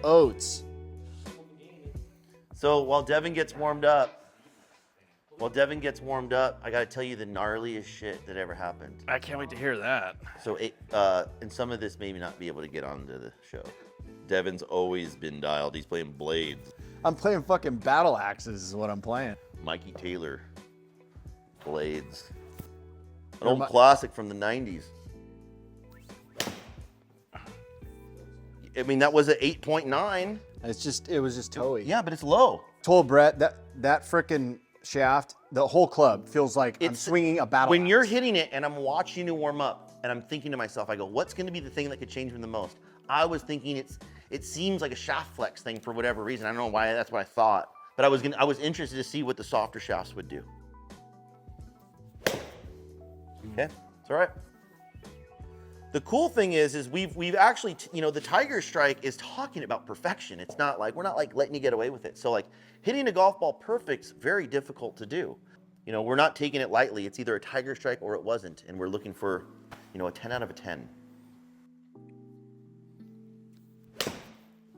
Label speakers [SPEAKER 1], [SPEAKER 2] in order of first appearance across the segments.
[SPEAKER 1] Oats.
[SPEAKER 2] So while Devin gets warmed up, I got to tell you the gnarliest shit that ever happened.
[SPEAKER 1] I can't wait to hear that.
[SPEAKER 2] So, and some of this may not be able to get onto the show. Devin's always been dialed. He's playing Blades.
[SPEAKER 1] I'm playing fucking battle axes is what I'm playing.
[SPEAKER 2] Mikey Taylor, Blades. An old classic from the 90s. I mean, that was an 8.9.
[SPEAKER 1] It was just toey.
[SPEAKER 2] Yeah, but it's low.
[SPEAKER 1] Told Brett that frickin' shaft, the whole club feels like I'm swinging a battle
[SPEAKER 2] When
[SPEAKER 1] axe.
[SPEAKER 2] you're hitting it and I'm watching you warm up and I'm thinking to myself, I go, what's going to be the thing that could change me the most? I was thinking it seems like a shaft flex thing for whatever reason. I don't know why that's what I thought, but I was interested to see what the softer shafts would do. Okay, it's all right. The cool thing is we've actually, the Tiger Strike is talking about perfection. It's not like, we're not like letting you get away with it. So like hitting a golf ball perfect's very difficult to do. We're not taking it lightly. It's either a Tiger Strike or it wasn't. And we're looking for, a 10 out of a 10.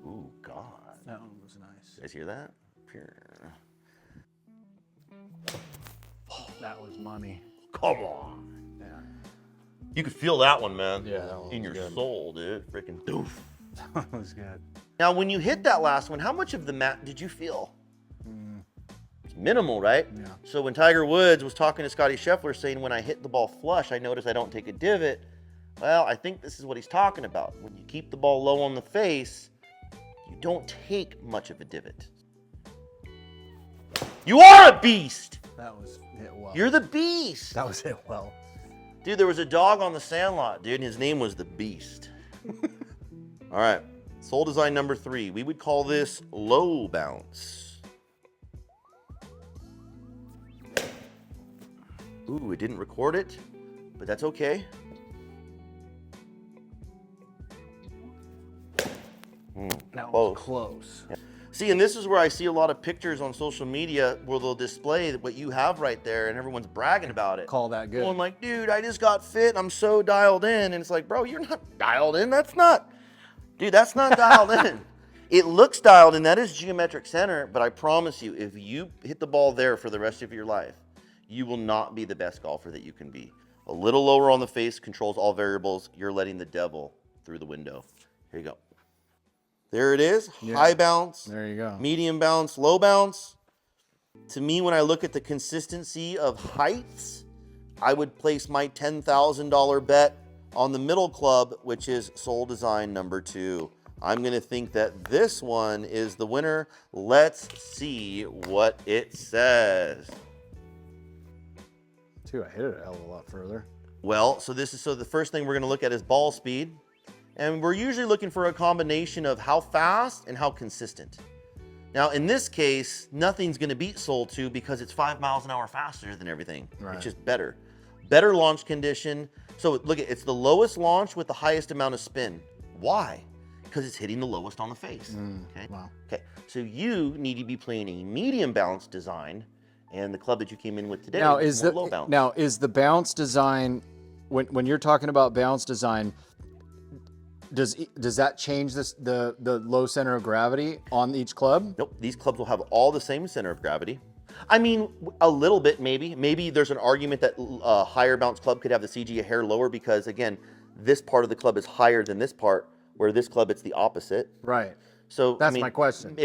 [SPEAKER 2] Ooh, God.
[SPEAKER 1] That one was nice.
[SPEAKER 2] You guys hear that? Pure.
[SPEAKER 1] Oh, that was money.
[SPEAKER 2] Come on.
[SPEAKER 1] Yeah.
[SPEAKER 2] You could feel that one, man.
[SPEAKER 1] Yeah, that one
[SPEAKER 2] in
[SPEAKER 1] was
[SPEAKER 2] your
[SPEAKER 1] good.
[SPEAKER 2] soul, dude. Freaking doof.
[SPEAKER 1] That was good.
[SPEAKER 2] Now, when you hit that last one, how much of the mat did you feel? It's minimal, right?
[SPEAKER 1] Yeah.
[SPEAKER 2] So when Tiger Woods was talking to Scotty Scheffler saying, when I hit the ball flush, I notice I don't take a divot. Well, I think this is what he's talking about. When you keep the ball low on the face, you don't take much of a divot. You are a beast.
[SPEAKER 1] That was hit well.
[SPEAKER 2] You're the beast.
[SPEAKER 1] That was hit well.
[SPEAKER 2] Dude, there was a dog on the Sandlot, dude, and his name was the Beast. All right, Soul Design number 3. We would call this low bounce. Ooh, it didn't record it, but that's okay.
[SPEAKER 1] That was close.
[SPEAKER 2] Yeah. See, and this is where I see a lot of pictures on social media where they'll display what you have right there and everyone's bragging about it.
[SPEAKER 1] Call that good.
[SPEAKER 2] Well, I'm like, dude, I just got fit. I'm so dialed in. And it's like, bro, you're not dialed in. That's not dialed in. It looks dialed in. That is geometric center. But I promise you, if you hit the ball there for the rest of your life, you will not be the best golfer that you can be. A little lower on the face controls all variables. You're letting the devil through the window. Here you go. There it is. Yeah. High bounce.
[SPEAKER 1] There you go.
[SPEAKER 2] Medium bounce, low bounce. To me, when I look at the consistency of heights, I would place my $10,000 bet on the middle club, which is Soul Design number 2. I'm going to think that this one is the winner. Let's see what it says.
[SPEAKER 1] Dude, I hit it a hell of a lot further.
[SPEAKER 2] Well, so the first thing we're going to look at is ball speed. And we're usually looking for a combination of how fast and how consistent. Now, in this case, nothing's going to beat Soul 2 because it's 5 miles an hour faster than everything. Right. It's just better. Better launch condition. So look, it's the lowest launch with the highest amount of spin. Why? Because it's hitting the lowest on the face. Okay. Wow. Okay. So you need to be playing a medium bounce design, and the club that you came in with today is low bounce.
[SPEAKER 1] Now, is the bounce design, when you're talking about bounce design, does that change the low center of gravity on each club?
[SPEAKER 2] Nope. These clubs will have all the same center of gravity. I mean, a little bit maybe. Maybe there's an argument that a higher bounce club could have the CG a hair lower because, again, this part of the club is higher than this part, where this club it's the opposite.
[SPEAKER 1] Right.
[SPEAKER 2] So
[SPEAKER 1] that's my question.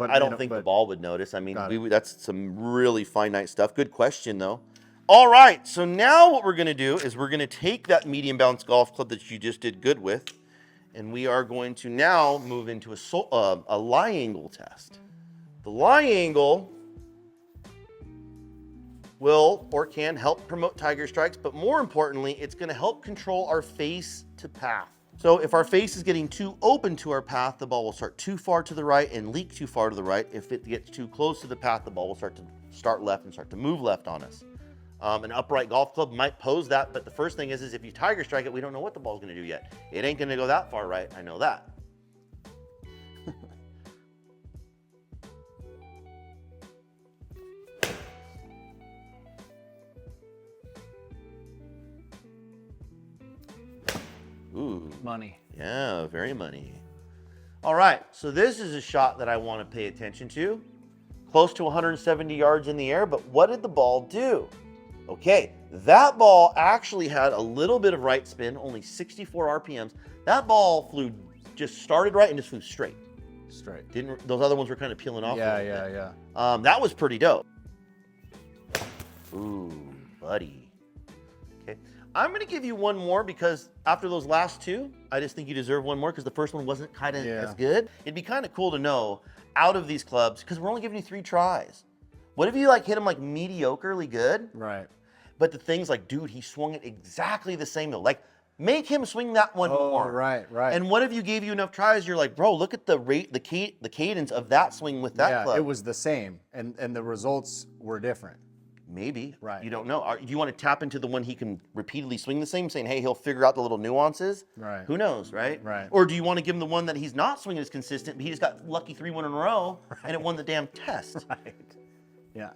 [SPEAKER 2] I don't think the ball would notice. I mean, that's some really finite stuff. Good question, though. All right, so now what we're going to do is we're going to take that medium bounce golf club that you just did good with, and we are going to now move into a lie angle test. The lie angle will or can help promote Tiger strikes, but more importantly, it's going to help control our face to path. So if our face is getting too open to our path, the ball will start too far to the right and leak too far to the right. If it gets too close to the path, the ball will start left and start to move left on us. An upright golf club might pose that, but the first thing is if you Tiger strike it, we don't know what the ball's going to do yet. It ain't going to go that far right. I know that. Ooh.
[SPEAKER 1] Money.
[SPEAKER 2] Yeah, very money. All right, so this is a shot that I want to pay attention to. Close to 170 yards in the air, but what did the ball do? Okay, that ball actually had a little bit of right spin, only 64 RPMs. That ball just started right and just flew straight.
[SPEAKER 1] Straight.
[SPEAKER 2] Those other ones were kind of peeling off.
[SPEAKER 1] Yeah.
[SPEAKER 2] That was pretty dope. Ooh, buddy. Okay, I'm gonna give you one more because after those last two, I just think you deserve one more because the first one wasn't kind of as good. It'd be kind of cool to know out of these clubs, because we're only giving you 3 tries. What if you like hit them like mediocrely good?
[SPEAKER 1] Right.
[SPEAKER 2] But the thing's like, dude, he swung it exactly the same though. Like, make him swing that one more.
[SPEAKER 1] Right.
[SPEAKER 2] And what if you gave you enough tries? You're like, bro, look at the rate, the cadence of that swing with that club.
[SPEAKER 1] It was the same, and the results were different.
[SPEAKER 2] Maybe.
[SPEAKER 1] Right.
[SPEAKER 2] You don't know. Do you want to tap into the one he can repeatedly swing the same, saying, hey, he'll figure out the little nuances?
[SPEAKER 1] Right.
[SPEAKER 2] Who knows, right?
[SPEAKER 1] Right.
[SPEAKER 2] Or do you want to give him the one that he's not swinging as consistent, but he just got lucky 3-1 in a row, and it won the damn test?
[SPEAKER 1] Right. Yeah.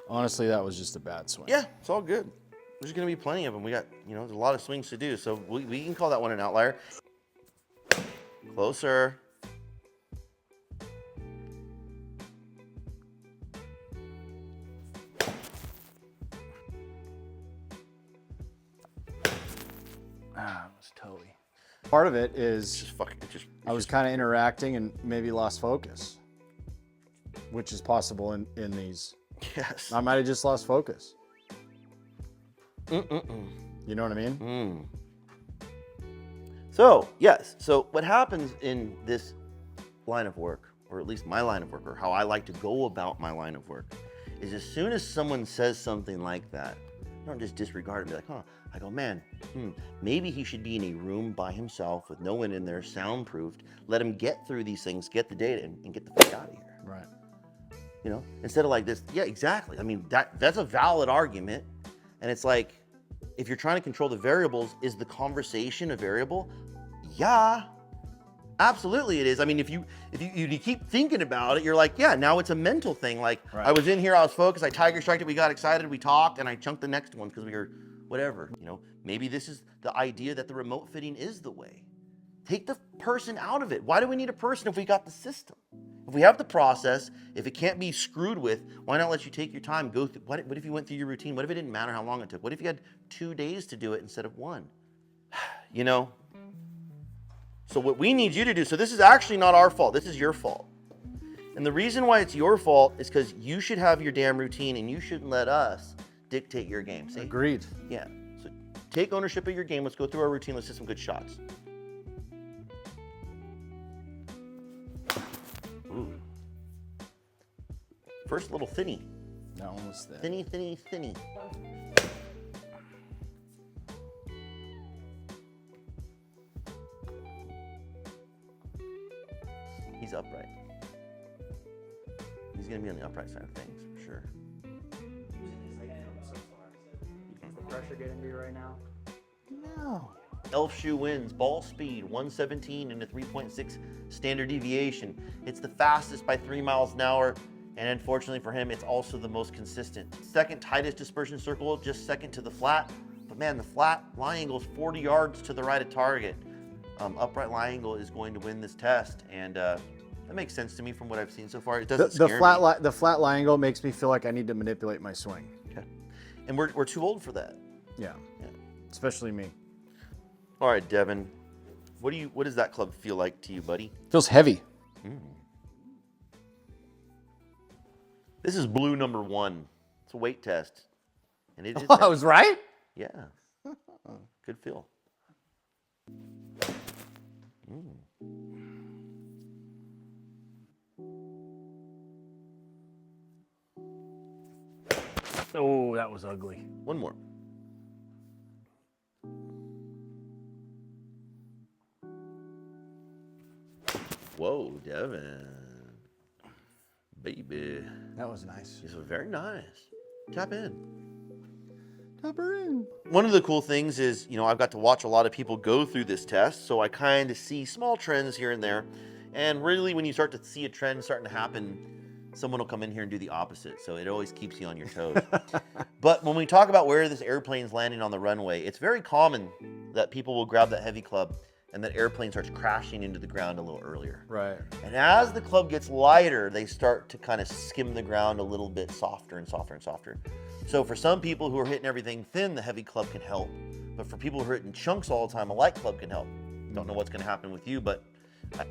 [SPEAKER 1] Honestly, that was just a bad swing.
[SPEAKER 2] Yeah, it's all good. There's going to be plenty of them. We got, there's a lot of swings to do, so we can call that one an outlier. Closer.
[SPEAKER 1] Ah, it was toey. Part of it is I was kind of interacting and maybe lost focus, which is possible in these.
[SPEAKER 2] Yes.
[SPEAKER 1] I might have just lost focus.
[SPEAKER 2] Mm-mm-mm.
[SPEAKER 1] You know what I mean?
[SPEAKER 2] So, yes. So what happens in this line of work, or at least my line of work, or how I like to go about my line of work, is as soon as someone says something like that, I don't just disregard it and be like, I go, man, maybe he should be in a room by himself with no one in there, soundproofed. Let him get through these things, get the data, and get the fuck out of here.
[SPEAKER 1] Right.
[SPEAKER 2] Instead of like this. Yeah, exactly. I mean, that's a valid argument. And it's like, if you're trying to control the variables, is the conversation a variable? Yeah, absolutely it is. I mean, if you keep thinking about it, you're like, yeah, now it's a mental thing. Like,
[SPEAKER 1] right.
[SPEAKER 2] I was in here, I was focused, I tiger striked it, we got excited, we talked, and I chunked the next one because we were whatever. Maybe this is the idea that the remote fitting is the way. Take the person out of it. Why do we need a person if we got the system? If we have the process, if it can't be screwed with, why not let you take your time, go through, what if you went through your routine? What if it didn't matter how long it took? What if you had 2 days to do it instead of 1? So what we need you to do, so this is actually not our fault, this is your fault. And the reason why it's your fault is because you should have your damn routine and you shouldn't let us dictate your game. See?
[SPEAKER 1] Agreed.
[SPEAKER 2] Yeah. So take ownership of your game. Let's go through our routine. Let's hit some good shots. Ooh. First little thinny.
[SPEAKER 1] That one was thin.
[SPEAKER 2] Thinny. He's upright. He's going to be on the upright side of things, for sure.
[SPEAKER 3] Is the pressure getting to you right now?
[SPEAKER 1] No.
[SPEAKER 2] Elf Shoe wins. Ball speed, 117 and a 3.6 standard deviation. It's the fastest by 3 miles an hour, and unfortunately for him, it's also the most consistent. Second tightest dispersion circle, just second to the flat. But man, the flat lie angle is 40 yards to the right of target. Upright lie angle is going to win this test, and that makes sense to me from what I've seen so far. It doesn't scare me.
[SPEAKER 1] The flat lie angle makes me feel like I need to manipulate my swing.
[SPEAKER 2] Okay. And we're too old for that.
[SPEAKER 1] Yeah. Especially me.
[SPEAKER 2] All right, Devin. What does that club feel like to you, buddy?
[SPEAKER 1] Feels heavy.
[SPEAKER 2] This is blue number 1. It's a weight test. And it is
[SPEAKER 1] I was right?
[SPEAKER 2] Yeah. Good feel.
[SPEAKER 3] Oh, that was ugly.
[SPEAKER 2] One more. Whoa, Devin. Baby.
[SPEAKER 1] That was nice.
[SPEAKER 2] This was very nice. Tap in.
[SPEAKER 1] Tap her in.
[SPEAKER 2] One of the cool things is, I've got to watch a lot of people go through this test, so I kind of see small trends here and there. And really, when you start to see a trend starting to happen, someone will come in here and do the opposite. So it always keeps you on your toes. But when we talk about where this airplane's landing on the runway, it's very common that people will grab that heavy club and that airplane starts crashing into the ground a little earlier.
[SPEAKER 1] Right.
[SPEAKER 2] And as the club gets lighter, they start to kind of skim the ground a little bit softer and softer and softer. So for some people who are hitting everything thin, the heavy club can help. But for people who are hitting chunks all the time, a light club can help. Don't know what's going to happen with you, but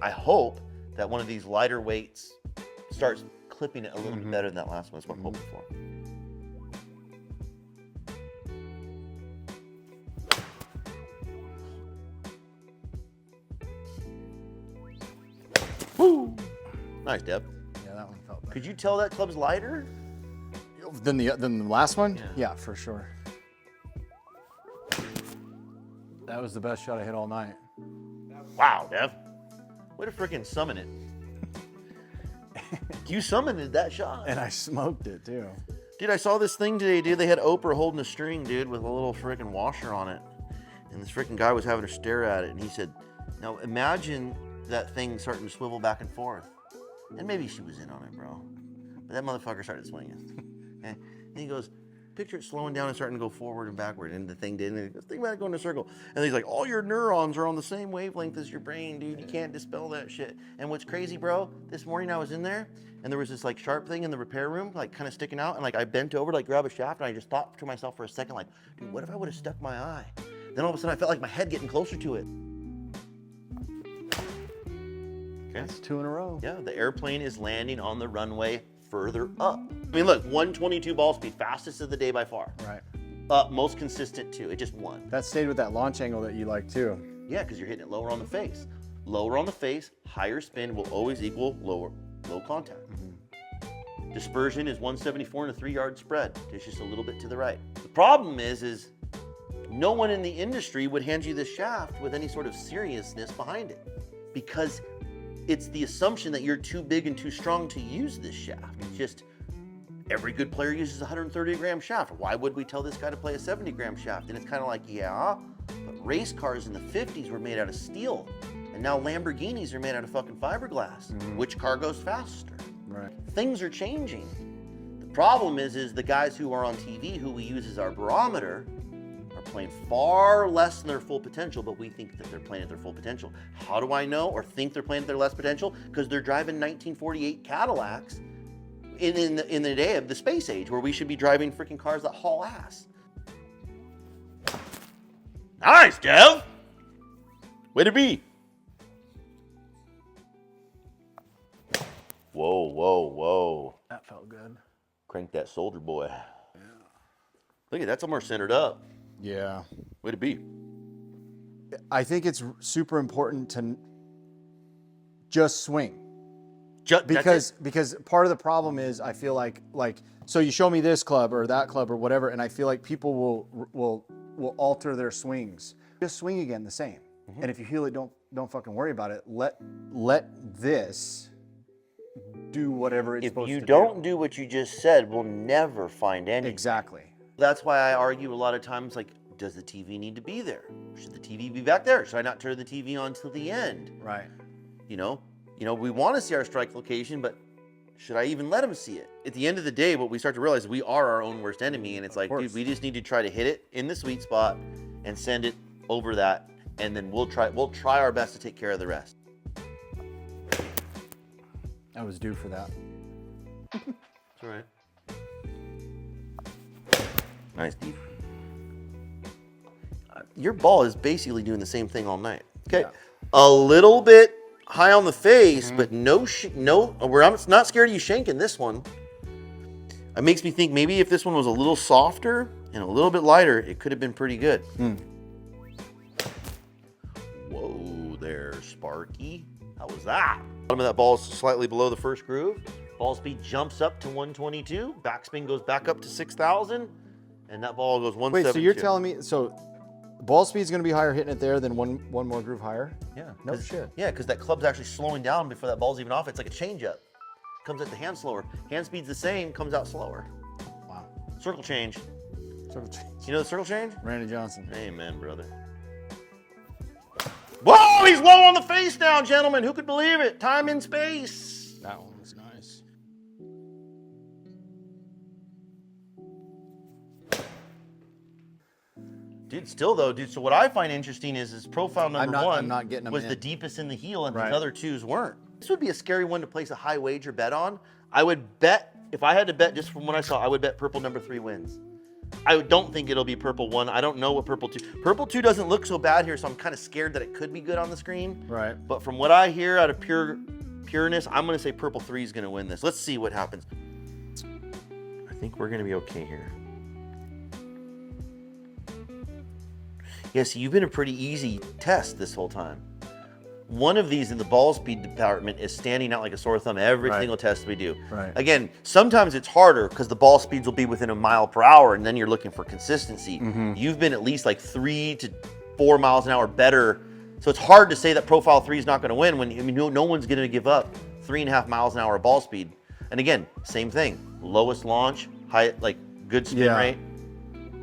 [SPEAKER 2] I hope that one of these lighter weights starts clipping it a little bit better than that last one. That's what I'm hoping for. Woo! Nice, Deb.
[SPEAKER 1] Yeah, that one felt better.
[SPEAKER 2] Could you tell that club's lighter?
[SPEAKER 1] Than the last one?
[SPEAKER 2] Yeah.
[SPEAKER 1] Yeah, for sure. That was the best shot I hit all night.
[SPEAKER 2] Wow, Deb. Way to freaking summon it. You summoned that shot.
[SPEAKER 1] And I smoked it too.
[SPEAKER 2] Dude, I saw this thing today, dude. They had Oprah holding a string, dude, with a little freaking washer on it. And this freaking guy was having her stare at it. And he said, now imagine that thing starting to swivel back and forth. And maybe she was in on it, bro. But that motherfucker started swinging. And he goes, picture it slowing down and starting to go forward and backward. And the thing did. And he goes, think about it going in a circle. And he's like, all your neurons are on the same wavelength as your brain, dude. You can't dispel that shit. And what's crazy, bro, this morning I was in there and there was this like sharp thing in the repair room, like kind of sticking out. And like I bent over to like grab a shaft and I just thought to myself for a second, like, dude, what if I would have stuck my eye? Then all of a sudden I felt like my head getting closer to it. Okay.
[SPEAKER 1] That's 2 in a row.
[SPEAKER 2] Yeah, the airplane is landing on the runway further up. I mean, look, 122 ball speed, fastest of the day by far.
[SPEAKER 1] Right.
[SPEAKER 2] Most consistent too. It just won.
[SPEAKER 1] That stayed with that launch angle that you like too.
[SPEAKER 2] Yeah, because you're hitting it lower on the face. Lower on the face, higher spin will always equal low contact. Dispersion is 174 in a 3-yard spread. It's just a little bit to the right. The problem is no one in the industry would hand you this shaft with any sort of seriousness behind it, because it's the assumption that you're too big and too strong to use this shaft. It's just every good player uses a 130-gram shaft. Why would we tell this guy to play a 70-gram shaft? And it's kind of like, yeah, but race cars in the 50s were made out of steel. And now Lamborghinis are made out of fucking fiberglass. Which car goes faster?
[SPEAKER 1] Right.
[SPEAKER 2] Things are changing. The problem is the guys who are on TV, who we use as our barometer, are playing far less than their full potential, but we think that they're playing at their full potential. How do I know or think they're playing at their less potential? Because they're driving 1948 Cadillacs in the day of the space age, where we should be driving freaking cars that haul ass. Nice, Dev. Way to be. Whoa, whoa, whoa.
[SPEAKER 1] That felt good.
[SPEAKER 2] Crank that soldier boy. Yeah. Look at that, somewhere centered up.
[SPEAKER 1] Yeah.
[SPEAKER 2] Way to be.
[SPEAKER 1] I think it's super important to just swing. Because part of the problem is I feel like so you show me this club or that club or whatever, and I feel like people will alter their swings. Just swing again the same. And if you feel it, don't fucking worry about it. Let this do whatever it's supposed to do.
[SPEAKER 2] If you don't do what you just said, we'll never find anything.
[SPEAKER 1] Exactly.
[SPEAKER 2] That's why I argue a lot of times, like, does the TV need to be there? Should the TV be back there? Should I not turn the TV on till the end?
[SPEAKER 1] Right.
[SPEAKER 2] You know, we want to see our strike location, but should I even let them see it? At the end of the day, what we start to realize, we are our own worst enemy, and it's like, dude, we just need to try to hit it in the sweet spot and send it over that, and then we'll try our best to take care of the rest.
[SPEAKER 1] I was due for that.
[SPEAKER 2] It's all right. Nice, deep. Your ball is basically doing the same thing all night. Okay, yeah. A little bit high on the face, but I'm not scared of you shanking this one. It makes me think maybe if this one was a little softer and a little bit lighter, it could have been pretty good. Whoa there, Sparky. How was that? Bottom of that ball is slightly below the first groove. Ball speed jumps up to 122. Backspin goes back up to 6,000. And that ball goes 172.
[SPEAKER 1] Wait, so you're telling me, ball speed's going to be higher hitting it there than one more groove higher?
[SPEAKER 2] Yeah.
[SPEAKER 1] No shit.
[SPEAKER 2] Yeah, because that club's actually slowing down before that ball's even off. It's like a changeup. Comes at the hand slower. Hand speed's the same, comes out slower.
[SPEAKER 1] Wow.
[SPEAKER 2] Circle change.
[SPEAKER 1] Circle change.
[SPEAKER 2] You know the circle change?
[SPEAKER 1] Randy Johnson.
[SPEAKER 2] Amen, brother. Whoa, he's low on the face now, gentlemen. Who could believe it? Time and space.
[SPEAKER 1] That one was nice.
[SPEAKER 2] Dude, still though, dude. So what I find interesting is profile number one
[SPEAKER 1] I'm not getting them
[SPEAKER 2] was
[SPEAKER 1] in.
[SPEAKER 2] the deepest in the heel, and
[SPEAKER 1] Right.
[SPEAKER 2] these other twos weren't. This would be a scary one to place a high wager bet on. I would bet, if I had to bet just from what I saw, I would bet purple number 3 wins. I don't think it'll be purple 1. I don't know what purple 2. Purple 2 doesn't look so bad here, so I'm kind of scared that it could be good on the screen.
[SPEAKER 1] Right.
[SPEAKER 2] But from what I hear out of pureness, I'm going to say purple 3 is going to win this. Let's see what happens. I think we're going to be okay here. Yeah, so you've been a pretty easy test this whole time. One of these in the ball speed department is standing out like a sore thumb every
[SPEAKER 1] Right.
[SPEAKER 2] single test we do.
[SPEAKER 1] Right.
[SPEAKER 2] Again, sometimes it's harder because the ball speeds will be within a mile per hour and then you're looking for consistency.
[SPEAKER 1] Mm-hmm.
[SPEAKER 2] You've been at least like 3 to 4 miles an hour better. So it's hard to say that profile 3 is not going to win when no one's going to give up 3.5 miles an hour ball speed. And again, same thing. Lowest launch, high, like good spin
[SPEAKER 1] Yeah.
[SPEAKER 2] rate.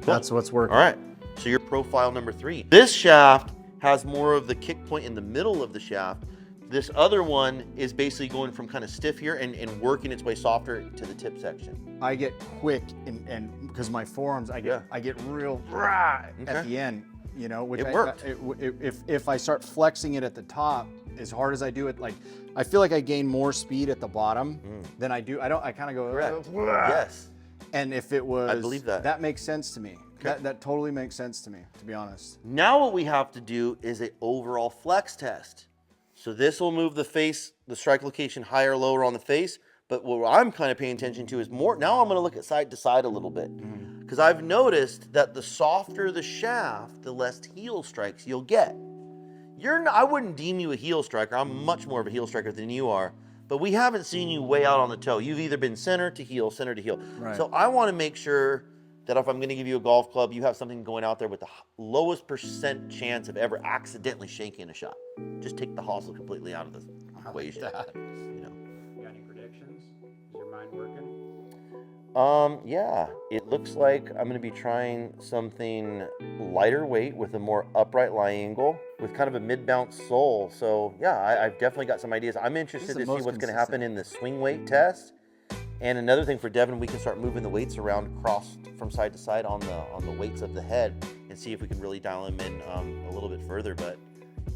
[SPEAKER 1] That's what's working.
[SPEAKER 2] All right, so your profile number 3. This shaft has more of the kick point in the middle of the shaft. This other one is basically going from kind of stiff here and working its way softer to the tip section.
[SPEAKER 1] I get quick and because my forearms, I get real
[SPEAKER 2] Okay.
[SPEAKER 1] at the end. You know, which
[SPEAKER 2] It worked.
[SPEAKER 1] If I start flexing it at the top as hard as I do it, like I feel like I gain more speed at the bottom than I do. I kind of go.
[SPEAKER 2] Correct. Yes.
[SPEAKER 1] And if it was,
[SPEAKER 2] I believe that.
[SPEAKER 1] That makes sense to me.
[SPEAKER 2] Okay.
[SPEAKER 1] That totally makes sense to me, to be honest.
[SPEAKER 2] Now what we have to do is an overall flex test. So this will move the face, the strike location higher or lower on the face. But what I'm kind of paying attention to is more, now I'm going to look at side to side a little bit. Because I've noticed that the softer the shaft, the less heel strikes you'll get. I wouldn't deem you a heel striker. I'm much more of a heel striker than you are. But we haven't seen you way out on the toe. You've either been center to heel, center to heel.
[SPEAKER 1] Right.
[SPEAKER 2] So I want to make sure that if I'm going to give you a golf club, you have something going out there with the lowest percent chance of ever accidentally shanking a shot. Just take the hosel completely out of the equation. You know.
[SPEAKER 3] You got any predictions? Is your mind working?
[SPEAKER 2] Yeah, it looks like I'm going to be trying something lighter weight with a more upright lie angle with kind of a mid-bounce sole. So yeah, I've definitely got some ideas. I'm interested to see what's going to happen in the swing weight test. And another thing for Devin, we can start moving the weights around across from side to side on the weights of the head and see if we can really dial them in a little bit further. But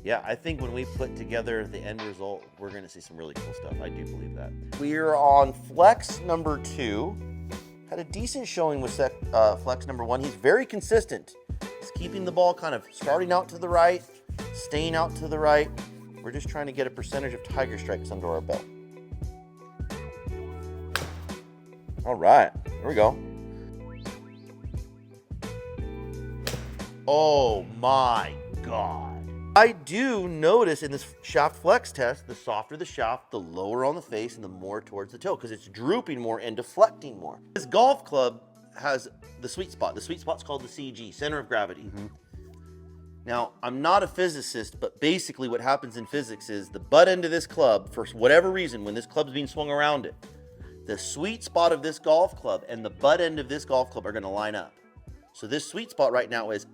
[SPEAKER 2] yeah, I think when we put together the end result, we're going to see some really cool stuff. I do believe that. We're on flex number 2. Had a decent showing with flex number 1. He's very consistent. He's keeping the ball kind of starting out to the right, staying out to the right. We're just trying to get a percentage of tiger strikes under our belt. All right, here we go. Oh my God. I do notice in this shaft flex test, the softer the shaft, the lower on the face and the more towards the toe because it's drooping more and deflecting more. This golf club has the sweet spot. The sweet spot's called the CG, center of gravity. Now, I'm not a physicist, but basically what happens in physics is the butt end of this club, for whatever reason, when this club's being swung around it, the sweet spot of this golf club and the butt end of this golf club are going to line up. So this sweet spot right now is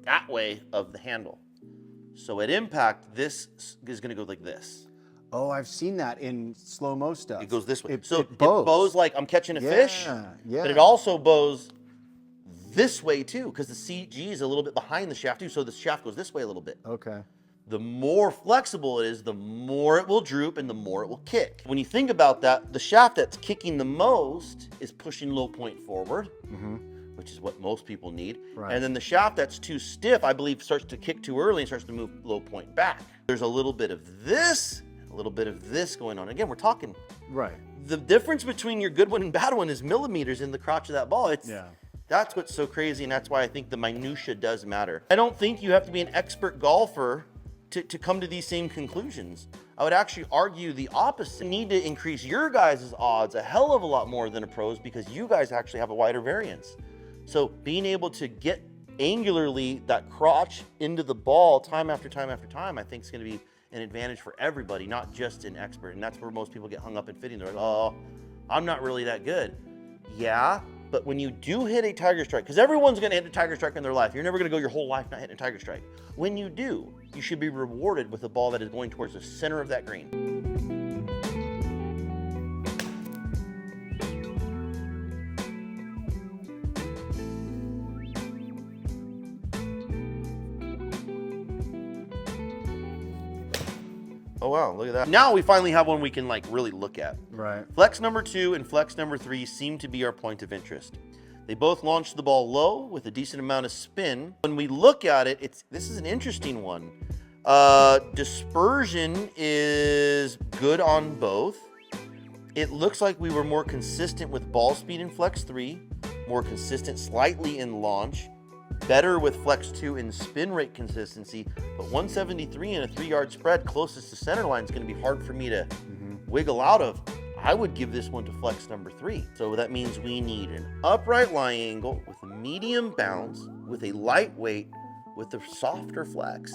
[SPEAKER 2] that way of the handle. So at impact, this is going to go like this.
[SPEAKER 1] Oh, I've seen that in slow-mo stuff.
[SPEAKER 2] It goes this way.
[SPEAKER 1] It,
[SPEAKER 2] So
[SPEAKER 1] it bows.
[SPEAKER 2] like I'm catching a fish,
[SPEAKER 1] Yeah.
[SPEAKER 2] but it also bows this way too because the CG is a little bit behind the shaft too. So the shaft goes this way a little bit.
[SPEAKER 1] Okay.
[SPEAKER 2] The more flexible it is, the more it will droop and the more it will kick. When you think about that, the shaft that's kicking the most is pushing low point forward, which is what most people need.
[SPEAKER 1] Right.
[SPEAKER 2] And then the shaft that's too stiff, I believe, starts to kick too early and starts to move low point back. There's a little bit of this, a little bit of this going on. Again, we're talking.
[SPEAKER 1] Right.
[SPEAKER 2] The difference between your good one and bad one is millimeters in the crotch of that ball. That's what's so crazy, and that's why I think the minutia does matter. I don't think you have to be an expert golfer to come to these same conclusions. I would actually argue the opposite. You need to increase your guys' odds a hell of a lot more than a pro's because you guys actually have a wider variance. So being able to get angularly that crotch into the ball time after time after time, I think is going to be an advantage for everybody, not just an expert. And that's where most people get hung up in fitting. They're like, oh, I'm not really that good. Yeah, but when you do hit a tiger strike, because everyone's going to hit a tiger strike in their life. You're never going to go your whole life not hitting a tiger strike. When you do, you should be rewarded with a ball that is going towards the center of that green. Oh wow, look at that. Now we finally have one we can like really look at.
[SPEAKER 1] Right.
[SPEAKER 2] Flex number 2 and flex number 3 seem to be our point of interest. They both launch the ball low with a decent amount of spin. When we look at it, this is an interesting one. Dispersion is good on both. It looks like we were more consistent with ball speed in flex 3, more consistent slightly in launch, better with flex 2 in spin rate consistency, but 173 in a 3-yard spread closest to center line is going to be hard for me to wiggle out of. I would give this one to flex number 3. So that means we need an upright lie angle with a medium bounce, with a lightweight, with a softer flex.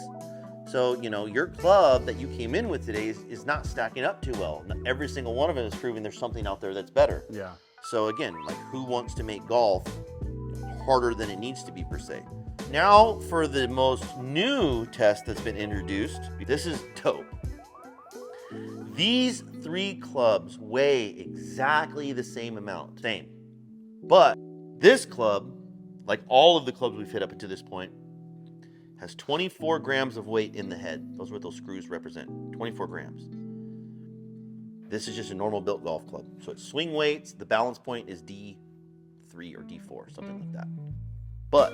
[SPEAKER 2] So, you know, your club that you came in with today is not stacking up too well. Every single one of them is proving there's something out there that's better.
[SPEAKER 1] Yeah.
[SPEAKER 2] So again, like who wants to make golf harder than it needs to be per se? Now for the most new test that's been introduced. This is dope. These 3 clubs weigh exactly the same amount, but this club, like all of the clubs we've hit up to this point, has 24 grams of weight in the head. Those are what those screws represent, 24 grams. This is just a normal built golf club. So it's swing weights, the balance point is D3 or D4, something like that. But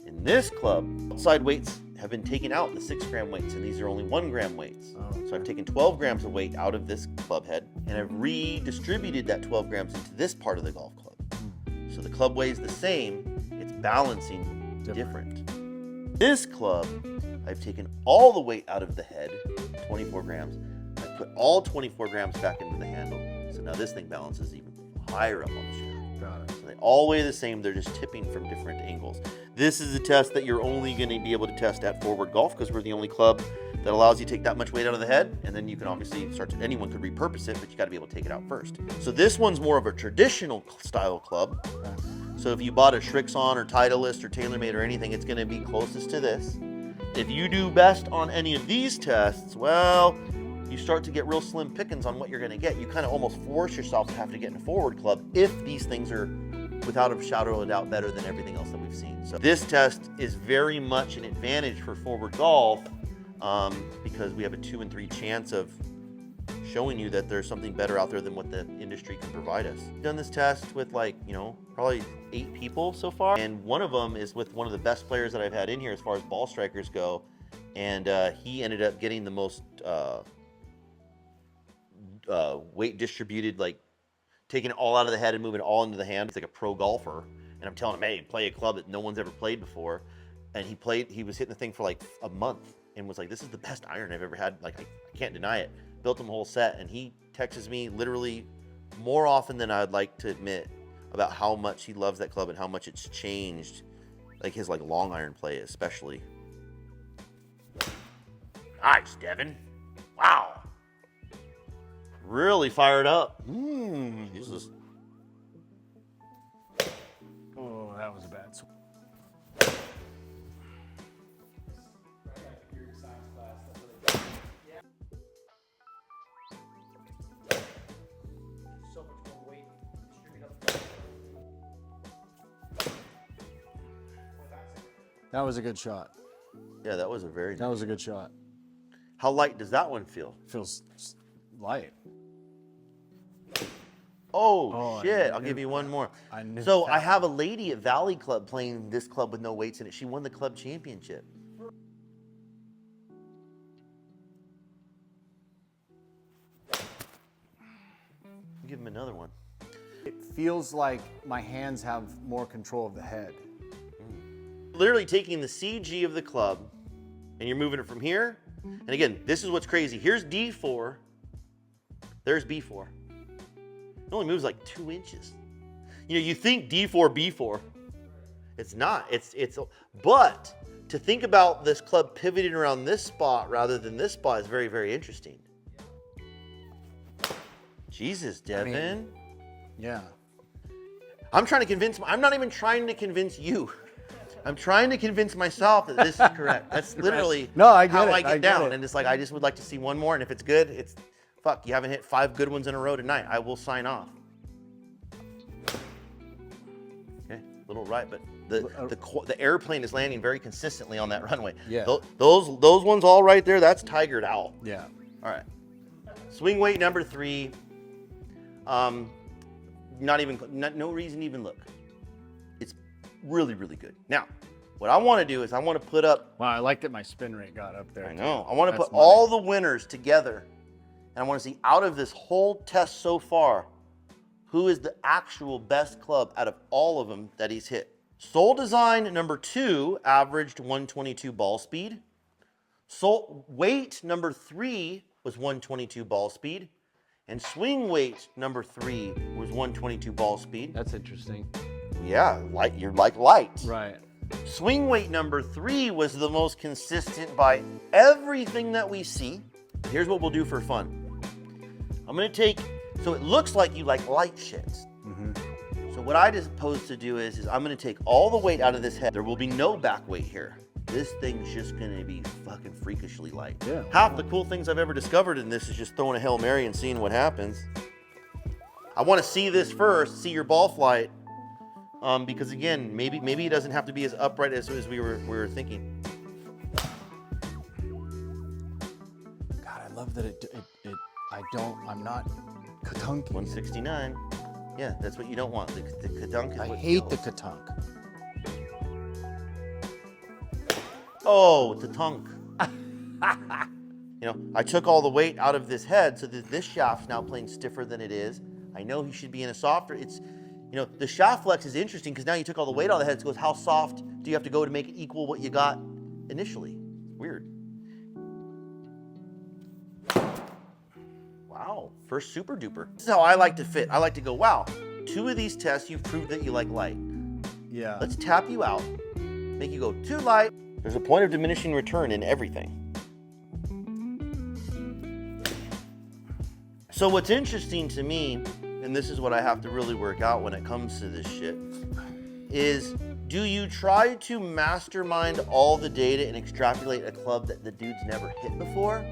[SPEAKER 2] in this club, outside weights have been taken out, the 6-gram weights, and these are only 1-gram weights. So I've taken 12 grams of weight out of this club head, and I've redistributed that 12 grams into this part of the golf club. So the club weighs the same, it's balancing different. This club, I've taken all the weight out of the head, 24 grams. I've put all 24 grams back into the handle. So now this thing balances even higher up on the shaft.
[SPEAKER 1] Got it.
[SPEAKER 2] So they all weigh the same, they're just tipping from different angles. This is a test that you're only going to be able to test at Foreward Golf because we're the only club that allows you to take that much weight out of the head, and then you can obviously anyone could repurpose it, but you got to be able to take it out first. So this one's more of a traditional style club. So if you bought a Shrixon or Titleist or TaylorMade or anything, it's going to be closest to this. If you do best on any of these tests, well, you start to get real slim pickings on what you're going to get. You kind of almost force yourself to have to get in a Foreward club if these things are, without a shadow of a doubt, better than everything else that we've seen. So this test is very much an advantage for Foreward Golf because we have a 2 in 3 chance of showing you that there's something better out there than what the industry can provide us. We've done this test with probably 8 people so far, and one of them is with one of the best players that I've had in here as far as ball strikers go, and he ended up getting the most weight distributed, like taking it all out of the head and moving it all into the hand. He's like a pro golfer, and I'm telling him, hey, play a club that no one's ever played before, and he was hitting the thing for like a month and was like, this is the best iron I've ever had, like I can't deny it. Built him a whole set, and he texts me literally more often than I'd like to admit about how much he loves that club and how much it's changed, like his long iron play especially. Nice, Devin. Wow. Really fired up. Jesus.
[SPEAKER 1] Oh, that was a bad swing. That was a good shot.
[SPEAKER 2] Yeah, that was a very
[SPEAKER 1] That was a good shot.
[SPEAKER 2] How light does that one feel?
[SPEAKER 1] Feels light.
[SPEAKER 2] Oh,
[SPEAKER 1] I
[SPEAKER 2] shit. I'll
[SPEAKER 1] knew
[SPEAKER 2] give you one more.
[SPEAKER 1] I knew
[SPEAKER 2] So
[SPEAKER 1] that.
[SPEAKER 2] I have a lady at Valley Club playing this club with no weights in it. She won the club championship. Give him another one.
[SPEAKER 1] It feels like my hands have more control of the head.
[SPEAKER 2] Literally taking the CG of the club and you're moving it from here. And again, this is what's crazy. Here's D4. There's B4. It only moves like 2 inches. You know, you think D4, B4. It's not. But to think about this club pivoting around this spot rather than this spot is very, very interesting. Jesus, Devin.
[SPEAKER 1] Yeah.
[SPEAKER 2] I'm not even trying to convince you. I'm trying to convince myself that this is correct. That's literally
[SPEAKER 1] No, I get
[SPEAKER 2] how
[SPEAKER 1] it.
[SPEAKER 2] I get
[SPEAKER 1] I get
[SPEAKER 2] down.
[SPEAKER 1] it.
[SPEAKER 2] And it's like, I just would like to see one more. And if it's good, fuck, you haven't hit 5 good ones in a row tonight. I will sign off. Okay, little right, but the airplane is landing very consistently on that runway.
[SPEAKER 1] Yeah.
[SPEAKER 2] Those ones all right there, that's tigered out.
[SPEAKER 1] Yeah.
[SPEAKER 2] All right. Swing weight number 3. No reason to even look. It's really, really good. Now, what I want to do is I want to put up.
[SPEAKER 1] Wow, I like that my spin rate got up there.
[SPEAKER 2] I know. I want to
[SPEAKER 1] That's
[SPEAKER 2] put all the winners together, and I want to see out of this whole test so far, who is the actual best club out of all of them that he's hit. Sole Design number 2 averaged 122 ball speed. Sole weight number 3 was 122 ball speed. And swing weight number 3 was 122 ball speed.
[SPEAKER 1] That's interesting.
[SPEAKER 2] Yeah, light. You're like light.
[SPEAKER 1] Right.
[SPEAKER 2] Swing weight number 3 was the most consistent by everything that we see. Here's what we'll do for fun. I'm gonna take, so it looks like you like light shits. So what I propose to do is I'm gonna take all the weight out of this head. There will be no back weight here. This thing's just gonna be fucking freakishly light.
[SPEAKER 1] Yeah.
[SPEAKER 2] Half the cool things I've ever discovered in this is just throwing a Hail Mary and seeing what happens. I wanna see this first, see your ball flight. Because again, maybe it doesn't have to be as upright as we were thinking.
[SPEAKER 1] God, I love that I'm not katunking.
[SPEAKER 2] 169. Yeah, that's what you don't want. The kadunk is
[SPEAKER 1] I
[SPEAKER 2] what
[SPEAKER 1] hate the
[SPEAKER 2] kills.
[SPEAKER 1] katunk.
[SPEAKER 2] Oh, the tunk. I took all the weight out of this head so that this shaft's now playing stiffer than it is. I know he should be in a softer. The shaft flex is interesting because now you took all the weight out of the head. So it goes, how soft do you have to go to make it equal what you got initially? Weird. Wow, first super duper. This is how I like to fit. I like to go, wow, 2 of these tests, you've proved that you like light.
[SPEAKER 1] Yeah.
[SPEAKER 2] Let's tap you out, make you go too light. There's a point of diminishing return in everything. So what's interesting to me, and this is what I have to really work out when it comes to this shit, is do you try to mastermind all the data and extrapolate a club that the dude's never hit before?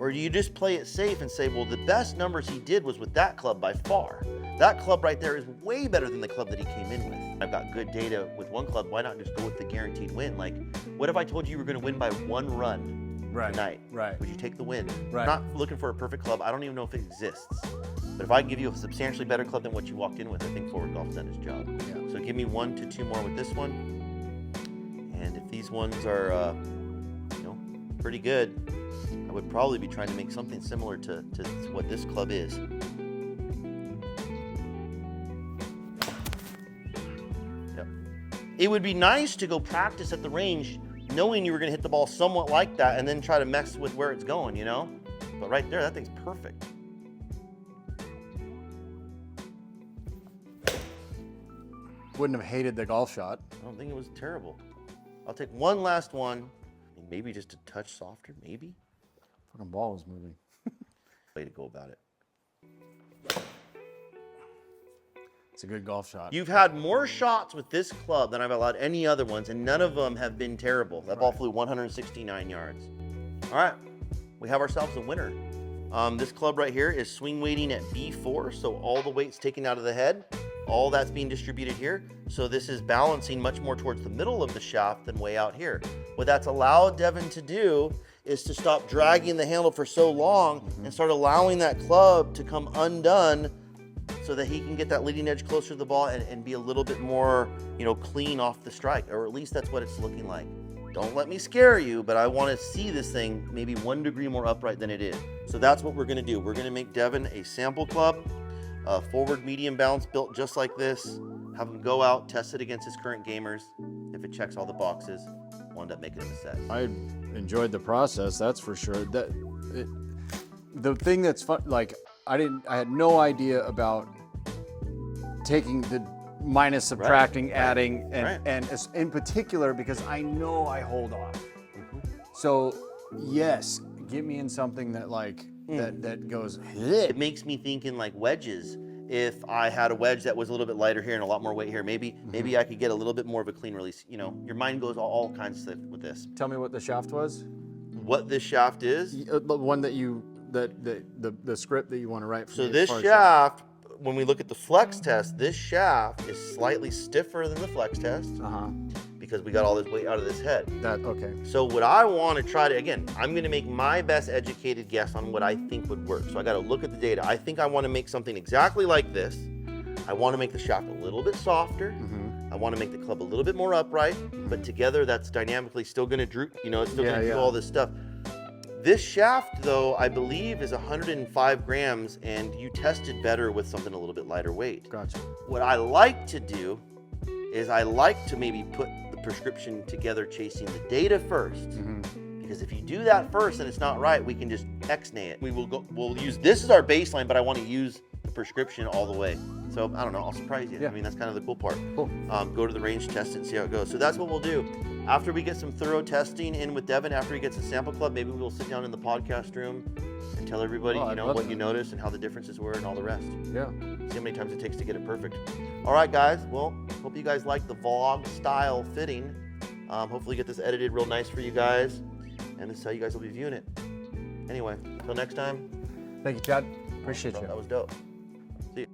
[SPEAKER 2] Or do you just play it safe and say, well, the best numbers he did was with that club by far. That club right there is way better than the club that he came in with. I've got good data with one club. Why not just go with the guaranteed win? Like, what if I told you were going to win by 1 run tonight?
[SPEAKER 1] Right.
[SPEAKER 2] Would you take the win?
[SPEAKER 1] Right.
[SPEAKER 2] I'm not looking for a perfect club. I don't even know if it exists. But if I give you a substantially better club than what you walked in with, I think Foreward Golf's done his job.
[SPEAKER 1] Yeah.
[SPEAKER 2] So give me 1 to 2 more with this one. And if these ones are, pretty good, I would probably be trying to make something similar to what this club is. Yep. It would be nice to go practice at the range knowing you were going to hit the ball somewhat like that and then try to mess with where it's going, But right there, that thing's perfect.
[SPEAKER 1] Wouldn't have hated the golf shot.
[SPEAKER 2] I don't think it was terrible. I'll take one last one. Maybe just a touch softer, maybe.
[SPEAKER 1] Fucking ball was moving.
[SPEAKER 2] Way to go about it.
[SPEAKER 1] It's a good golf shot.
[SPEAKER 2] You've had more shots with this club than I've allowed any other ones, and none of them have been terrible. That ball flew 169 yards. All right, we have ourselves a winner. This club right here is swing weighting at B4, so all the weight's taken out of the head. All that's being distributed here. So this is balancing much more towards the middle of the shaft than way out here. What that's allowed Devin to do is to stop dragging the handle for so long and start allowing that club to come undone so that he can get that leading edge closer to the ball and be a little bit more, clean off the strike, or at least that's what it's looking like. Don't let me scare you, but I want to see this thing maybe 1 degree more upright than it is. So that's what we're going to do. We're going to make Devin a sample club, a forward medium bounce built just like this, have him go out, test it against his current gamers. If it checks all the boxes, we'll end up making him a set.
[SPEAKER 1] I enjoyed the process, that's for sure. The thing that's fun, like I had no idea about taking the minus, subtracting, adding, and in particular because I know I hold off. So yes, get me in something that that goes.
[SPEAKER 2] It makes me think in like wedges. If I had a wedge that was a little bit lighter here and a lot more weight here, maybe I could get a little bit more of a clean release. Your mind goes all kinds of stuff with this.
[SPEAKER 1] Tell me what the shaft was.
[SPEAKER 2] What this shaft is?
[SPEAKER 1] The one that the script that you want to write.
[SPEAKER 2] So this shaft, when we look at the flex test, this shaft is slightly stiffer than the flex test because we got all this weight out of this head.
[SPEAKER 1] Okay.
[SPEAKER 2] So what I want to try to, again, I'm going to make my best educated guess on what I think would work. So I got to look at the data. I think I want to make something exactly like this. I want to make the shaft a little bit softer. I want to make the club a little bit more upright, but together that's dynamically still going to droop, you know, it's still going to do all this stuff. This shaft, though, I believe is 105 grams, and you tested better with something a little bit lighter weight.
[SPEAKER 1] Gotcha.
[SPEAKER 2] What I like to do is I like to maybe put the prescription together chasing the data first. Because if you do that first and it's not right, we can just X-nay it. We'll use this as our baseline, but I want to use the prescription all the way. So I don't know, I'll surprise you.
[SPEAKER 1] Yeah.
[SPEAKER 2] I mean, that's kind of the cool part.
[SPEAKER 1] Cool.
[SPEAKER 2] Go to the range, test it, and see how it goes. So that's what we'll do. After we get some thorough testing in with Devin, after he gets a sample club, maybe we'll sit down in the podcast room and tell everybody,
[SPEAKER 1] Oh,
[SPEAKER 2] you know, what you noticed and how the differences were and all the rest.
[SPEAKER 1] Yeah.
[SPEAKER 2] See how many times it takes to get it perfect. All right, guys. Well, hope you guys like the vlog style fitting. Hopefully get this edited real nice for you guys. And this is how you guys will be viewing it. Anyway, until next time.
[SPEAKER 1] Thank you, Chad. Appreciate you.
[SPEAKER 2] That was dope. See you.